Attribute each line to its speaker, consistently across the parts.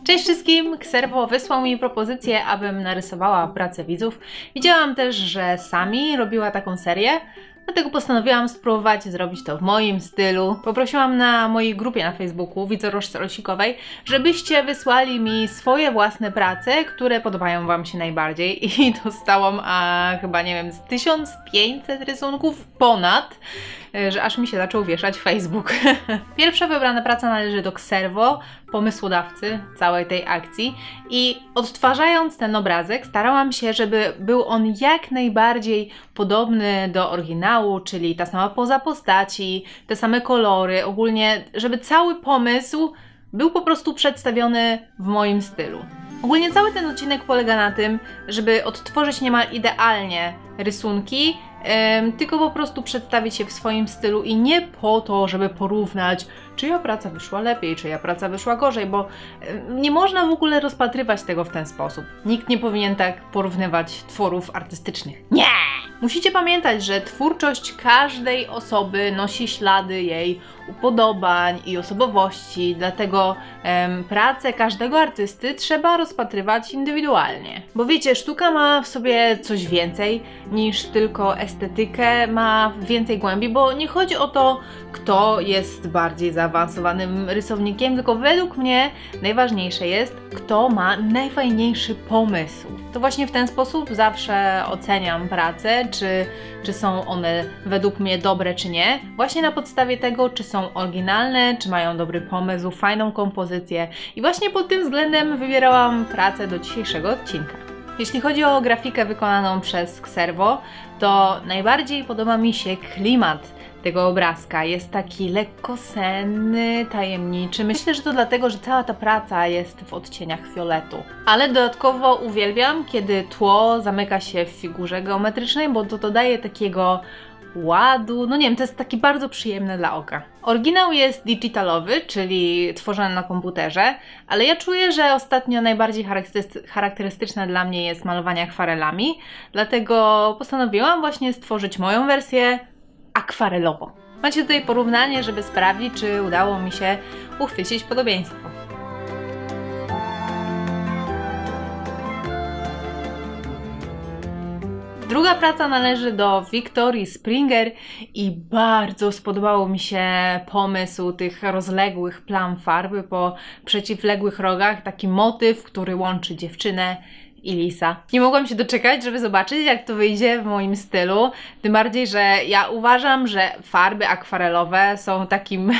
Speaker 1: Cześć wszystkim! Kservo wysłał mi propozycję, abym narysowała pracę widzów. Widziałam też, że Sami robiła taką serię, dlatego postanowiłam spróbować zrobić to w moim stylu. Poprosiłam na mojej grupie na Facebooku Widzorożce Rosikowej, żebyście wysłali mi swoje własne prace, które podobają Wam się najbardziej i dostałam chyba, nie wiem, z 1500 rysunków ponad, że aż mi się zaczął wieszać Facebook. Pierwsza wybrana praca należy do Kservo, pomysłodawcy całej tej akcji, i odtwarzając ten obrazek starałam się, żeby był on jak najbardziej podobny do oryginału, czyli ta sama poza postaci, te same kolory, ogólnie, żeby cały pomysł był po prostu przedstawiony w moim stylu. Ogólnie cały ten odcinek polega na tym, żeby odtworzyć niemal idealnie rysunki, tylko po prostu przedstawić je w swoim stylu i nie po to, żeby porównać, czyja praca wyszła lepiej, czyja praca wyszła gorzej, bo nie można w ogóle rozpatrywać tego w ten sposób. Nikt nie powinien tak porównywać tworów artystycznych. Nie! Musicie pamiętać, że twórczość każdej osoby nosi ślady jej upodobań i osobowości, dlatego pracę każdego artysty trzeba rozpatrywać indywidualnie. Bo wiecie, sztuka ma w sobie coś więcej niż tylko estetykę, ma więcej głębi, bo nie chodzi o to, kto jest bardziej zaawansowanym rysownikiem, tylko według mnie najważniejsze jest, kto ma najfajniejszy pomysł. To właśnie w ten sposób zawsze oceniam pracę, czy są one według mnie dobre, czy nie. Właśnie na podstawie tego, czy są oryginalne, czy mają dobry pomysł, fajną kompozycję. I właśnie pod tym względem wybierałam pracę do dzisiejszego odcinka. Jeśli chodzi o grafikę wykonaną przez Kservo, to najbardziej podoba mi się klimat tego obrazka. Jest taki lekko senny, tajemniczy. Myślę, że to dlatego, że cała ta praca jest w odcieniach fioletu. Ale dodatkowo uwielbiam, kiedy tło zamyka się w figurze geometrycznej, bo to dodaje takiego ładu, no nie wiem, to jest taki bardzo przyjemne dla oka. Oryginał jest digitalowy, czyli tworzony na komputerze, ale ja czuję, że ostatnio najbardziej charakterystyczne dla mnie jest malowanie akwarelami, dlatego postanowiłam właśnie stworzyć moją wersję akwarelową. Macie tutaj porównanie, żeby sprawdzić, czy udało mi się uchwycić podobieństwo. Druga praca należy do Victorii Springer i bardzo spodobało mi się pomysł tych rozległych plam farby po przeciwległych rogach, taki motyw, który łączy dziewczynę i lisa. Nie mogłam się doczekać, żeby zobaczyć, jak to wyjdzie w moim stylu, tym bardziej, że ja uważam, że farby akwarelowe są takim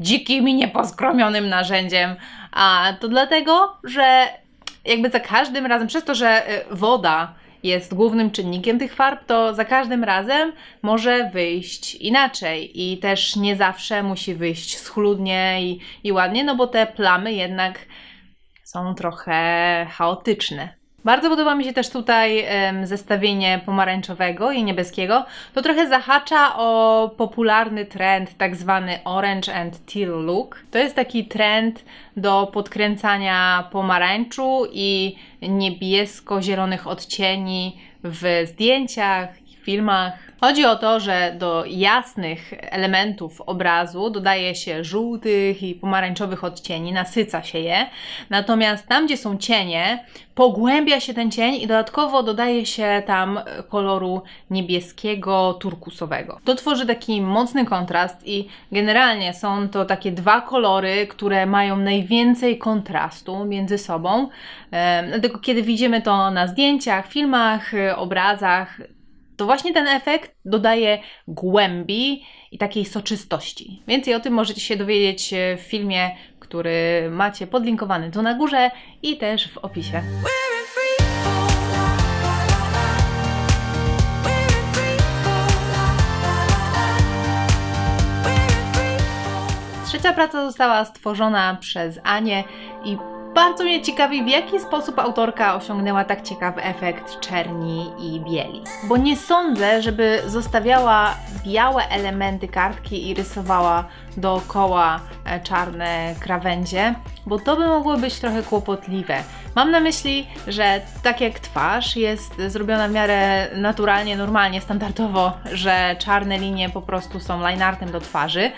Speaker 1: dzikim i nieposkromionym narzędziem, a to dlatego, że jakby za każdym razem, przez to, że woda jest głównym czynnikiem tych farb, to za każdym razem może wyjść inaczej i też nie zawsze musi wyjść schludnie i ładnie, no bo te plamy jednak są trochę chaotyczne. Bardzo podoba mi się też tutaj zestawienie pomarańczowego i niebieskiego. To trochę zahacza o popularny trend, tak zwany orange and teal look. To jest taki trend do podkręcania pomarańczu i niebiesko-zielonych odcieni w zdjęciach, filmach. Chodzi o to, że do jasnych elementów obrazu dodaje się żółtych i pomarańczowych odcieni, nasyca się je, natomiast tam, gdzie są cienie, pogłębia się ten cień i dodatkowo dodaje się tam koloru niebieskiego, turkusowego. To tworzy taki mocny kontrast i generalnie są to takie dwa kolory, które mają najwięcej kontrastu między sobą. Dlatego kiedy widzimy to na zdjęciach, filmach, obrazach, to właśnie ten efekt dodaje głębi i takiej soczystości. Więcej o tym możecie się dowiedzieć w filmie, który macie podlinkowany tu na górze i też w opisie. Trzecia praca została stworzona przez Anię i bardzo mnie ciekawi, w jaki sposób autorka osiągnęła tak ciekawy efekt czerni i bieli. Bo nie sądzę, żeby zostawiała białe elementy kartki i rysowała dookoła czarne krawędzie, bo to by mogło być trochę kłopotliwe. Mam na myśli, że tak jak twarz jest zrobiona w miarę naturalnie, normalnie, standardowo, że czarne linie po prostu są line artem do twarzy,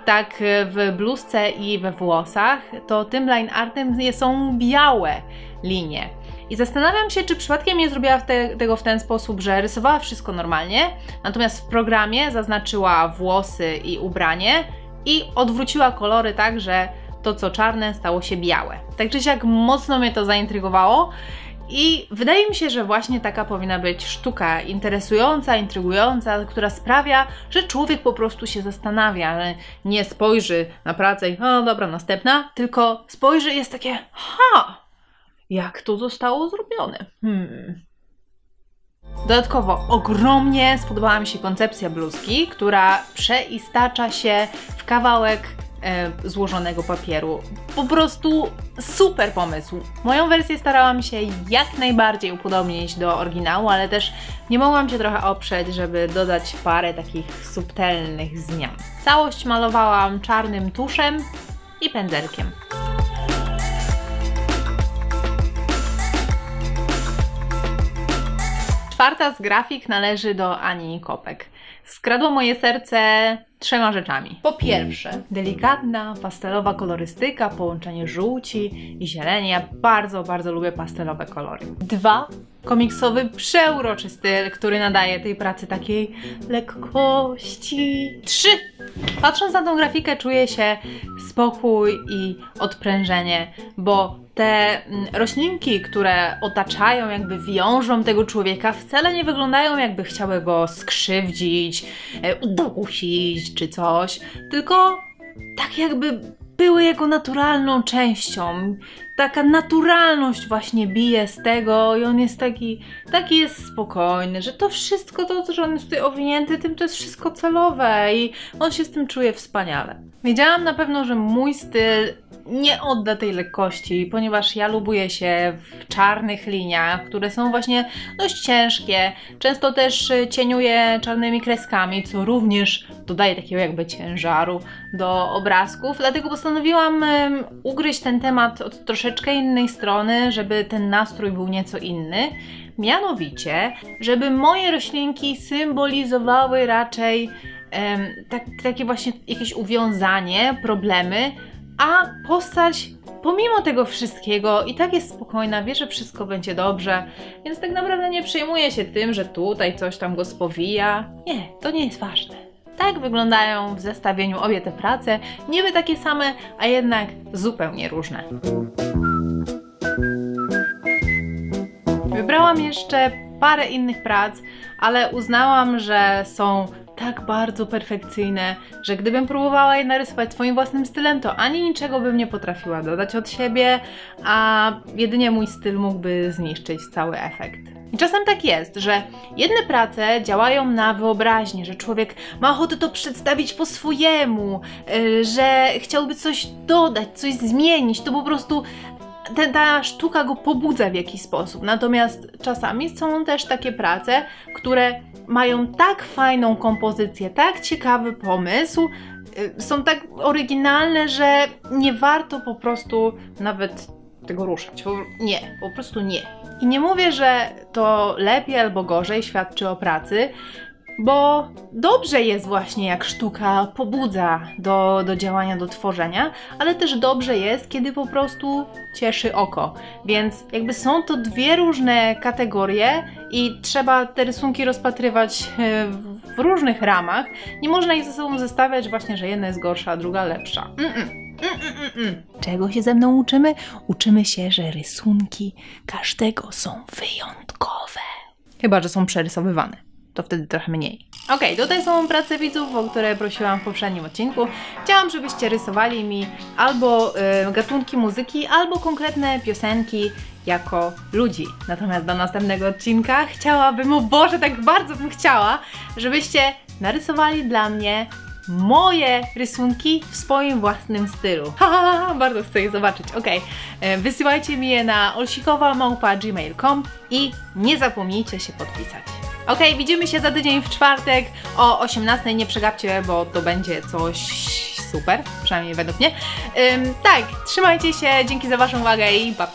Speaker 1: tak w bluzce i we włosach, to tym line artem są białe linie. I zastanawiam się, czy przypadkiem nie zrobiła tego w ten sposób, że rysowała wszystko normalnie, natomiast w programie zaznaczyła włosy i ubranie i odwróciła kolory tak, że to co czarne stało się białe. Tak czy siak mocno mnie to zaintrygowało i wydaje mi się, że właśnie taka powinna być sztuka interesująca, intrygująca, która sprawia, że człowiek po prostu się zastanawia, że nie spojrzy na pracę i o dobra, następna, tylko spojrzy i jest takie jak to zostało zrobione? Dodatkowo ogromnie spodobała mi się koncepcja bluzki, która przeistacza się w kawałek złożonego papieru. Po prostu super pomysł. Moją wersję starałam się jak najbardziej upodobnić do oryginału, ale też nie mogłam się trochę oprzeć, żeby dodać parę takich subtelnych zmian. Całość malowałam czarnym tuszem i pędzelkiem. Czwarta z grafik należy do Ani Kopek. Skradło moje serce 3 rzeczami. Po pierwsze, delikatna, pastelowa kolorystyka, połączenie żółci i zieleni. Ja bardzo, bardzo lubię pastelowe kolory. 2, komiksowy, przeuroczy styl, który nadaje tej pracy takiej lekkości. 3, patrząc na tą grafikę czuję się spokój i odprężenie, bo te roślinki, które otaczają, jakby wiążą tego człowieka, wcale nie wyglądają jakby chciały go skrzywdzić, udusić czy coś, tylko tak jakby były jego naturalną częścią. Taka naturalność właśnie bije z tego i on jest taki jest spokojny, że to wszystko, to że on jest tutaj owinięty tym, to jest wszystko celowe i on się z tym czuje wspaniale. Wiedziałam na pewno, że mój styl nie odda tej lekkości, ponieważ ja lubuję się w czarnych liniach, które są właśnie dość ciężkie. Często też cieniuję czarnymi kreskami, co również dodaje takiego jakby ciężaru do obrazków. Dlatego postanowiłam ugryźć ten temat od troszeczkę innej strony, żeby ten nastrój był nieco inny. Mianowicie, żeby moje roślinki symbolizowały raczej takie właśnie jakieś uwiązanie, problemy, a postać pomimo tego wszystkiego i tak jest spokojna, wie, że wszystko będzie dobrze, więc tak naprawdę nie przejmuje się tym, że tutaj coś tam go spowija. Nie, to nie jest ważne. Tak wyglądają w zestawieniu obie te prace, niby takie same, a jednak zupełnie różne. Wybrałam jeszcze parę innych prac, ale uznałam, że są tak bardzo perfekcyjne, że gdybym próbowała je narysować swoim własnym stylem, to ani niczego bym nie potrafiła dodać od siebie, a jedynie mój styl mógłby zniszczyć cały efekt. I czasem tak jest, że jedne prace działają na wyobraźnię, że człowiek ma ochotę to przedstawić po swojemu, że chciałby coś dodać, coś zmienić, to po prostu ta sztuka go pobudza w jakiś sposób. Natomiast czasami są też takie prace, które mają tak fajną kompozycję, tak ciekawy pomysł, są tak oryginalne, że nie warto po prostu nawet tego ruszać. Nie, po prostu nie. I nie mówię, że to lepiej albo gorzej świadczy o pracy, bo dobrze jest właśnie, jak sztuka pobudza do działania, do tworzenia, ale też dobrze jest, kiedy po prostu cieszy oko. Więc jakby są to dwie różne kategorie i trzeba te rysunki rozpatrywać w różnych ramach. Nie można ich ze sobą zestawiać właśnie, że jedna jest gorsza, a druga lepsza. Czego się ze mną uczymy? Uczymy się, że rysunki każdego są wyjątkowe. Chyba że są przerysowywane. To wtedy trochę mniej. Ok, tutaj są prace widzów, o które prosiłam w poprzednim odcinku. Chciałam, żebyście rysowali mi albo gatunki muzyki, albo konkretne piosenki jako ludzi. Natomiast do następnego odcinka chciałabym, o Boże, tak bardzo bym chciała, żebyście narysowali dla mnie moje rysunki w swoim własnym stylu. Bardzo chcę je zobaczyć. Ok, wysyłajcie mi je na olsikowa@gmail.com i nie zapomnijcie się podpisać. Ok, widzimy się za tydzień w czwartek o 18:00. Nie przegapcie, bo to będzie coś super, przynajmniej według mnie. Tak, trzymajcie się, dzięki za Waszą uwagę i pa.